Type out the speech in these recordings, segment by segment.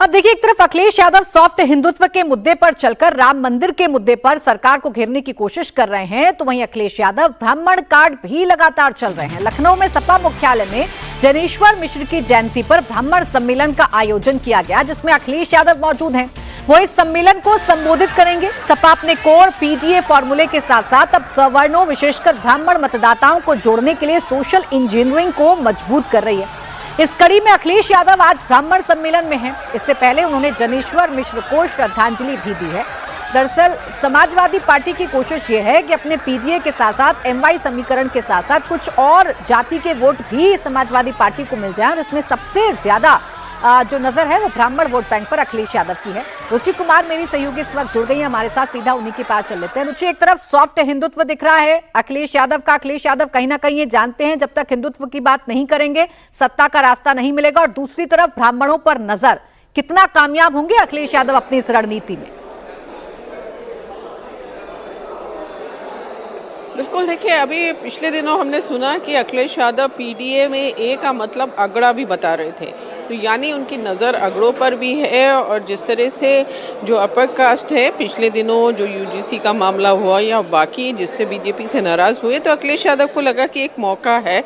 अब देखिए, एक तरफ अखिलेश यादव सॉफ्ट हिंदुत्व के मुद्दे पर चलकर राम मंदिर के मुद्दे पर सरकार को घेरने की कोशिश कर रहे हैं, तो वहीं अखिलेश यादव ब्राह्मण कार्ड भी लगातार चल रहे हैं। लखनऊ में सपा मुख्यालय में जनेश्वर मिश्र की जयंती पर ब्राह्मण सम्मेलन का आयोजन किया गया, जिसमें अखिलेश यादव मौजूद हैं। वो इस सम्मेलन को संबोधित करेंगे। सपा अपने कोर पीडीए फॉर्मूले के साथ साथ अब सवर्णों, विशेषकर ब्राह्मण मतदाताओं को जोड़ने के लिए सोशल इंजीनियरिंग को मजबूत कर रही है। इस कड़ी में अखिलेश यादव आज ब्राह्मण सम्मेलन में हैं। इससे पहले उन्होंने जनेश्वर मिश्र को श्रद्धांजलि भी दी है। दरअसल समाजवादी पार्टी की कोशिश ये है कि अपने पीडीए के साथ साथ एमवाई समीकरण के साथ साथ कुछ और जाति के वोट भी समाजवादी पार्टी को मिल जाए, और इसमें सबसे ज्यादा जो नजर है वो ब्राह्मण वोट बैंक पर अखिलेश यादव की है। रुचि कुमार मेरी सहयोगी इस वक्त जुड़ गई है हमारे साथ, सीधा उन्हीं के पास चल लेते हैं। रुचि, एक तरफ सॉफ्ट हिंदुत्व दिख रहा है अखिलेश यादव का। अखिलेश यादव कहीं ना कहीं ये जानते हैं जब तक हिंदुत्व की बात नहीं करेंगे सत्ता का रास्ता नहीं मिलेगा, और दूसरी तरफ ब्राह्मणों पर नजर। कितना कामयाब होंगे अखिलेश यादव अपनी इस रणनीति में? बिल्कुल, देखिए, अभी पिछले दिनों हमने सुना कि अखिलेश यादव पीडीए में ए का मतलब अगड़ा भी बता रहे थे, तो यानी उनकी नज़र अगड़ों पर भी है। और जिस तरह से जो अपर कास्ट है, पिछले दिनों जो यूजीसी का मामला हुआ या बाकी जिससे बीजेपी से नाराज़ हुए, तो अखिलेश यादव को लगा कि एक मौका है,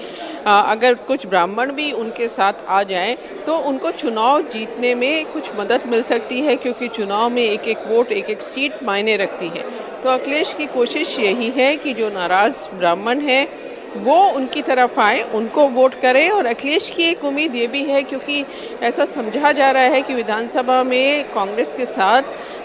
अगर कुछ ब्राह्मण भी उनके साथ आ जाएं तो उनको चुनाव जीतने में कुछ मदद मिल सकती है, क्योंकि चुनाव में एक एक वोट, एक एक सीट मायने रखती है। तो अखिलेश की कोशिश यही है कि जो नाराज़ ब्राह्मण हैं वो उनकी तरफ आए, उनको वोट करें। और अखिलेश की एक उम्मीद ये भी है, क्योंकि ऐसा समझा जा रहा है कि विधानसभा में कांग्रेस के साथ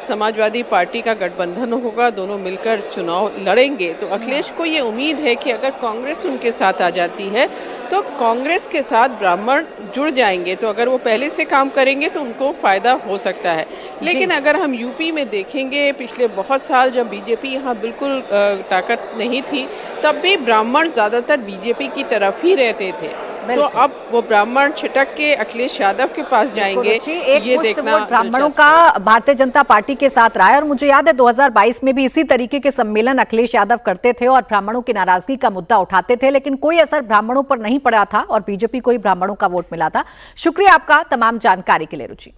समाजवादी पार्टी का गठबंधन होगा, दोनों मिलकर चुनाव लड़ेंगे। तो अखिलेश को ये उम्मीद है कि अगर कांग्रेस उनके साथ आ जाती है तो कांग्रेस के साथ ब्राह्मण जुड़ जाएंगे, तो अगर वो पहले से काम करेंगे तो उनको फ़ायदा हो सकता है। लेकिन अगर हम यूपी में देखेंगे, पिछले बहुत साल जब बीजेपी यहाँ बिल्कुल ताकत नहीं थी, तब भी ब्राह्मण ज़्यादातर बीजेपी की तरफ ही रहते थे। तो अब वो ब्राह्मण छिटक के अखिलेश यादव के पास जाएंगे, ये देखना। ब्राह्मणों का भारतीय जनता पार्टी के साथ रहा है, और मुझे याद है 2022 में भी इसी तरीके के सम्मेलन अखिलेश यादव करते थे और ब्राह्मणों की नाराजगी का मुद्दा उठाते थे, लेकिन कोई असर ब्राह्मणों पर नहीं पड़ा था और बीजेपी को ही ब्राह्मणों का वोट मिला था। शुक्रिया आपका तमाम जानकारी के लिए रुचि।